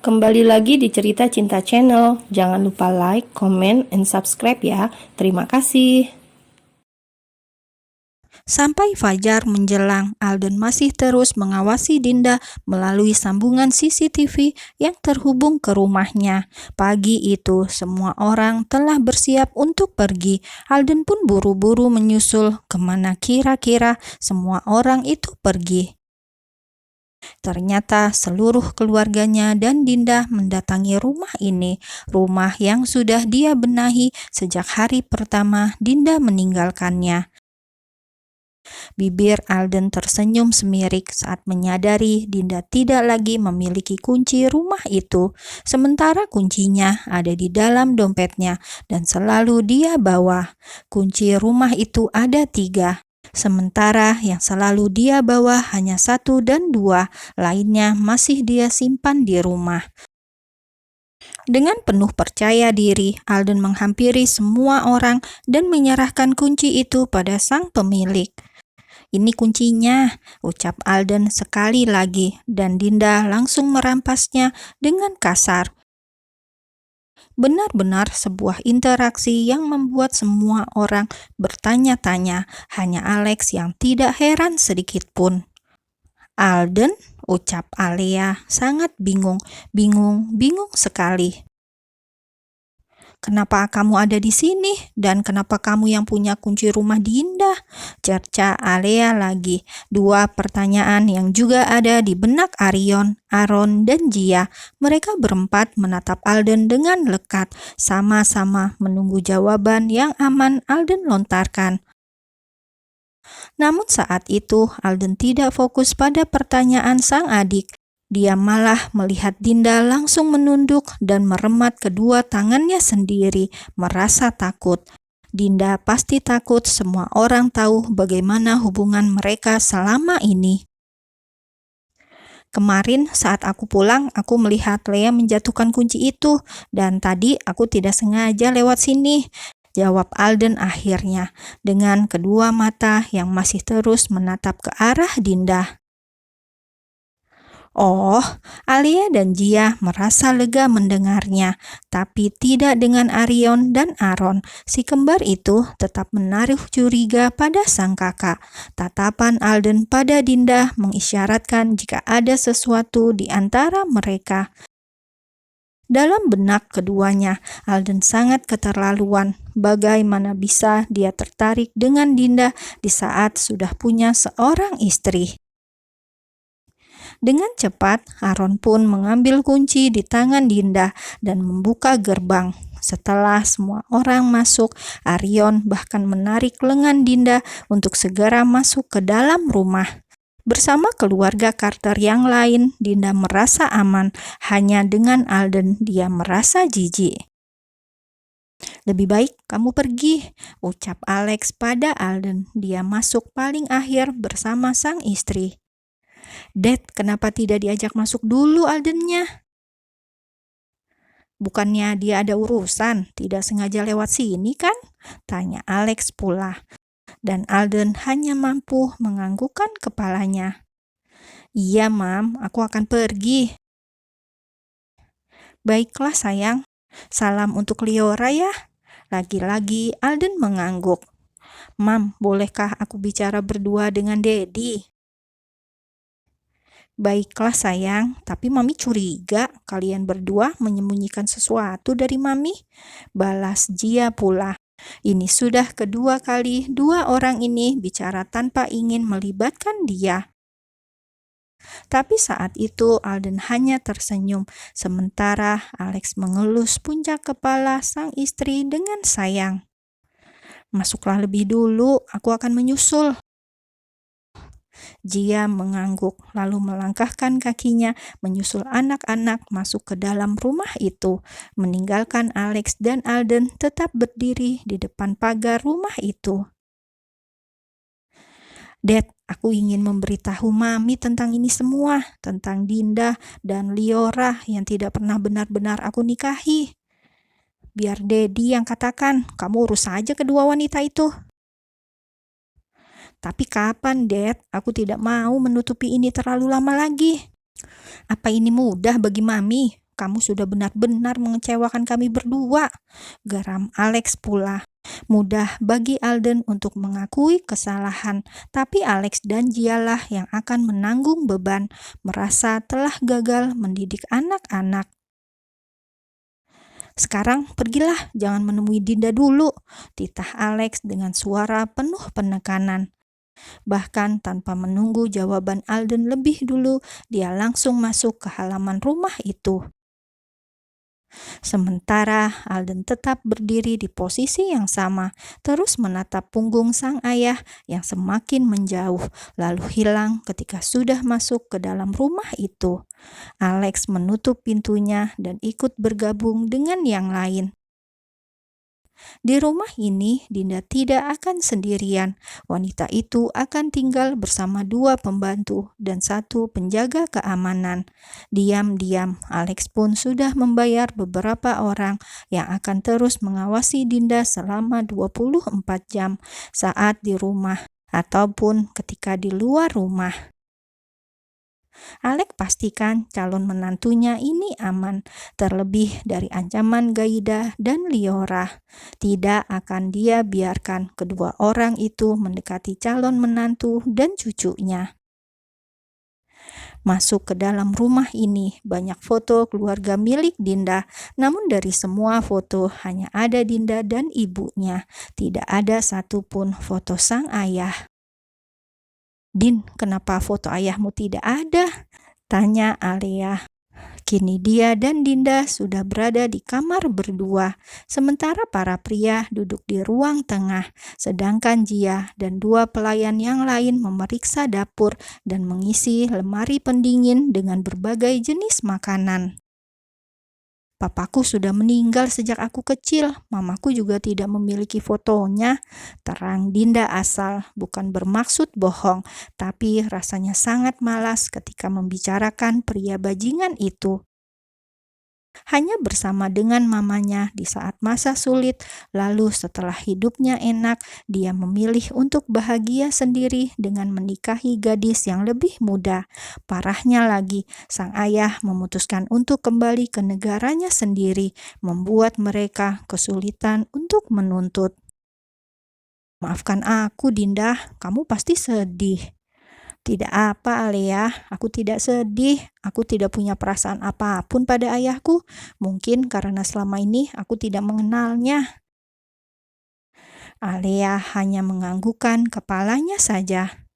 Kembali lagi di Cerita Cinta Channel. Jangan lupa like, comment, and subscribe ya. Terima kasih. Sampai fajar menjelang, Alden masih terus mengawasi Dinda melalui sambungan CCTV yang terhubung ke rumahnya. Pagi itu, semua orang telah bersiap untuk pergi. Alden pun buru-buru menyusul kemana kira-kira semua orang itu pergi. Ternyata seluruh keluarganya dan Dinda mendatangi rumah ini, rumah yang sudah dia benahi sejak hari pertama Dinda meninggalkannya. Bibir Alden tersenyum semirik saat menyadari Dinda tidak lagi memiliki kunci rumah itu, sementara kuncinya ada di dalam dompetnya dan selalu dia bawa. Kunci rumah itu ada 3. Sementara yang selalu dia bawa hanya 1 dan 2, lainnya masih dia simpan di rumah. Dengan penuh percaya diri, Alden menghampiri semua orang dan menyerahkan kunci itu pada sang pemilik. "Ini kuncinya," ucap Alden sekali lagi, dan Dinda langsung merampasnya dengan kasar. Benar-benar sebuah interaksi yang membuat semua orang bertanya-tanya, hanya Alex yang tidak heran sedikit pun. "Alden," ucap Alea, sangat bingung sekali. "Kenapa kamu ada di sini? Dan kenapa kamu yang punya kunci rumah Dinda?" cerca Alea lagi. 2 pertanyaan yang juga ada di benak Arion, Aaron, dan Gia. Mereka berempat menatap Alden dengan lekat, sama-sama menunggu jawaban yang aman Alden lontarkan. Namun saat itu Alden tidak fokus pada pertanyaan sang adik. Dia malah melihat Dinda langsung menunduk dan meremat kedua tangannya sendiri, merasa takut. Dinda pasti takut semua orang tahu bagaimana hubungan mereka selama ini. "Kemarin saat aku pulang, aku melihat Lea menjatuhkan kunci itu, dan tadi aku tidak sengaja lewat sini," jawab Alden akhirnya, dengan kedua mata yang masih terus menatap ke arah Dinda. Oh, Alia dan Gia merasa lega mendengarnya, tapi tidak dengan Arion dan Aaron. Si kembar itu tetap menaruh curiga pada sang kakak. Tatapan Alden pada Dinda mengisyaratkan jika ada sesuatu di antara mereka. Dalam benak keduanya, Alden sangat keterlaluan. Bagaimana bisa dia tertarik dengan Dinda di saat sudah punya seorang istri? Dengan cepat, Aaron pun mengambil kunci di tangan Dinda dan membuka gerbang. Setelah semua orang masuk, Arion bahkan menarik lengan Dinda untuk segera masuk ke dalam rumah. Bersama keluarga Carter yang lain, Dinda merasa aman. Hanya dengan Alden dia merasa jijik. "Lebih baik kamu pergi," ucap Alex pada Alden. Dia masuk paling akhir bersama sang istri. "Dad, kenapa tidak diajak masuk dulu Aldennya?" "Bukannya dia ada urusan, tidak sengaja lewat sini kan?" tanya Alex pula. Dan Alden hanya mampu menganggukkan kepalanya. "Iya, Mam, aku akan pergi." "Baiklah sayang, salam untuk Liora ya." Lagi-lagi Alden mengangguk. "Mam, bolehkah aku bicara berdua dengan Daddy?" "Baiklah sayang, tapi Mami curiga kalian berdua menyembunyikan sesuatu dari Mami," balas Gia pula. Ini sudah kedua kali 2 orang ini bicara tanpa ingin melibatkan dia. Tapi saat itu Alden hanya tersenyum, sementara Alex mengelus puncak kepala sang istri dengan sayang. "Masuklah lebih dulu, aku akan menyusul." Gia mengangguk, lalu melangkahkan kakinya menyusul anak-anak masuk ke dalam rumah itu, meninggalkan Alex dan Alden tetap berdiri di depan pagar rumah itu. "Dad, aku ingin memberitahu Mami tentang ini semua, tentang Dinda dan Liora yang tidak pernah benar-benar aku nikahi. Biar Daddy yang katakan, kamu urus saja kedua wanita itu." "Tapi kapan, Dad? Aku tidak mau menutupi ini terlalu lama lagi." "Apa ini mudah bagi Mami? kamu sudah benar-benar mengecewakan kami berdua," geram Alex pula. Mudah bagi Alden untuk mengakui kesalahan, tapi Alex dan Gialah yang akan menanggung beban, merasa telah gagal mendidik anak-anak. "Sekarang pergilah, jangan menemui Dinda dulu," titah Alex dengan suara penuh penekanan. Bahkan tanpa menunggu jawaban Alden lebih dulu, dia langsung masuk ke halaman rumah itu. Sementara Alden tetap berdiri di posisi yang sama, terus menatap punggung sang ayah yang semakin menjauh, lalu hilang ketika sudah masuk ke dalam rumah itu. Alex menutup pintunya dan ikut bergabung dengan yang lain. Di rumah ini, Dinda tidak akan sendirian. Wanita itu akan tinggal bersama 2 pembantu dan 1 penjaga keamanan. Diam-diam, Alex pun sudah membayar beberapa orang yang akan terus mengawasi Dinda selama 24 jam saat di rumah ataupun ketika di luar rumah. Alex pastikan calon menantunya ini aman, terlebih dari ancaman Gaida dan Liora. Tidak akan dia biarkan kedua orang itu mendekati calon menantu dan cucunya. Masuk ke dalam rumah ini, banyak foto keluarga milik Dinda, namun dari semua foto hanya ada Dinda dan ibunya. Tidak ada satupun foto sang ayah. "Din, kenapa foto ayahmu tidak ada?" tanya Alea. Kini dia dan Dinda sudah berada di kamar berdua, sementara para pria duduk di ruang tengah, sedangkan Jia dan 2 pelayan yang lain memeriksa dapur dan mengisi lemari pendingin dengan berbagai jenis makanan. "Papaku sudah meninggal sejak aku kecil, mamaku juga tidak memiliki fotonya," terang Dinda asal, bukan bermaksud bohong, tapi rasanya sangat malas ketika membicarakan pria bajingan itu. Hanya bersama dengan mamanya di saat masa sulit, lalu setelah hidupnya enak, dia memilih untuk bahagia sendiri dengan menikahi gadis yang lebih muda. Parahnya lagi, sang ayah memutuskan untuk kembali ke negaranya sendiri, membuat mereka kesulitan untuk menuntut. "Maafkan aku, Dinda, kamu pasti sedih." "Tidak apa, Alea, aku tidak sedih. Aku tidak punya perasaan apapun pada ayahku. Mungkin karena selama ini aku tidak mengenalnya." Alea hanya menganggukkan kepalanya saja.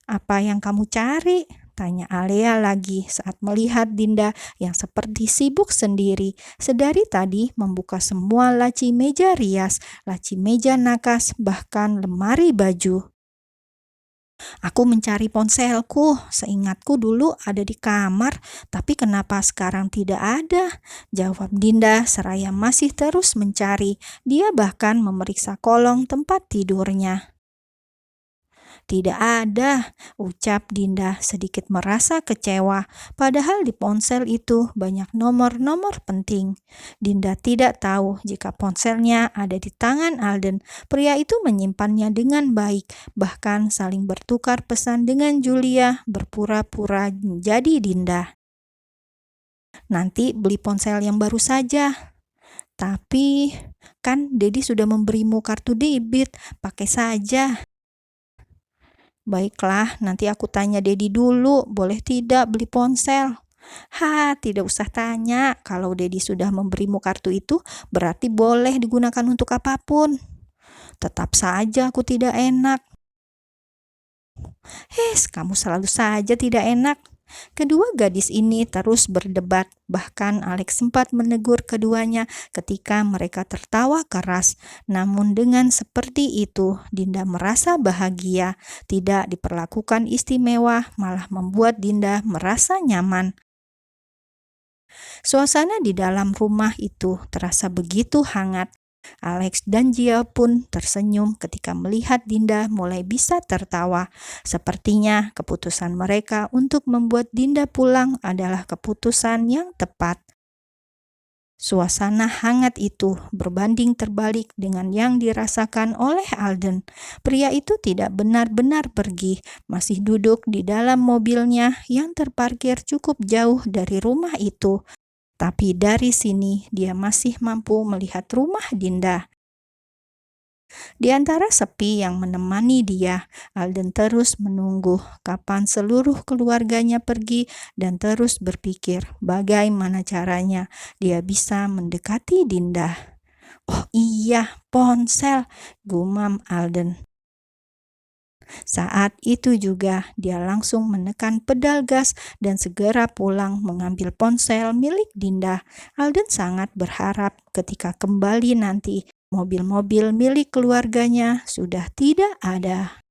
"Apa yang kamu cari?" tanya Alea lagi saat melihat Dinda yang seperti sibuk sendiri. Sedari tadi membuka semua laci meja rias, laci meja nakas, bahkan lemari baju. "Aku mencari ponselku, seingatku dulu ada di kamar, tapi kenapa sekarang tidak ada?" jawab Dinda seraya masih terus mencari. Dia bahkan memeriksa kolong tempat tidurnya. "Tidak ada," ucap Dinda sedikit merasa kecewa, padahal di ponsel itu banyak nomor-nomor penting. Dinda tidak tahu jika ponselnya ada di tangan Alden. Pria itu menyimpannya dengan baik, bahkan saling bertukar pesan dengan Julia berpura-pura menjadi Dinda. "Nanti beli ponsel yang baru saja." "Tapi kan Dedi sudah memberimu kartu debit, pakai saja." "Baiklah, nanti aku tanya Dedi dulu, boleh tidak beli ponsel?" Tidak usah tanya. Kalau Dedi sudah memberimu kartu itu, berarti boleh digunakan untuk apapun." "Tetap saja aku tidak enak." Kamu selalu saja tidak enak." Kedua gadis ini terus berdebat, bahkan Alex sempat menegur keduanya ketika mereka tertawa keras. Namun dengan seperti itu, Dinda merasa bahagia, tidak diperlakukan istimewa, malah membuat Dinda merasa nyaman. Suasana di dalam rumah itu terasa begitu hangat. Alex dan Gia pun tersenyum ketika melihat Dinda mulai bisa tertawa. Sepertinya keputusan mereka untuk membuat Dinda pulang adalah keputusan yang tepat. Suasana hangat itu berbanding terbalik dengan yang dirasakan oleh Alden. Pria itu tidak benar-benar pergi, masih duduk di dalam mobilnya yang terparkir cukup jauh dari rumah itu. Tapi dari sini dia masih mampu melihat rumah Dinda. Di antara sepi yang menemani dia, Alden terus menunggu kapan seluruh keluarganya pergi dan terus berpikir bagaimana caranya dia bisa mendekati Dinda. "Oh iya, ponsel," gumam Alden. Saat itu juga dia langsung menekan pedal gas dan segera pulang mengambil ponsel milik Dinda. Alden sangat berharap ketika kembali nanti mobil-mobil milik keluarganya sudah tidak ada.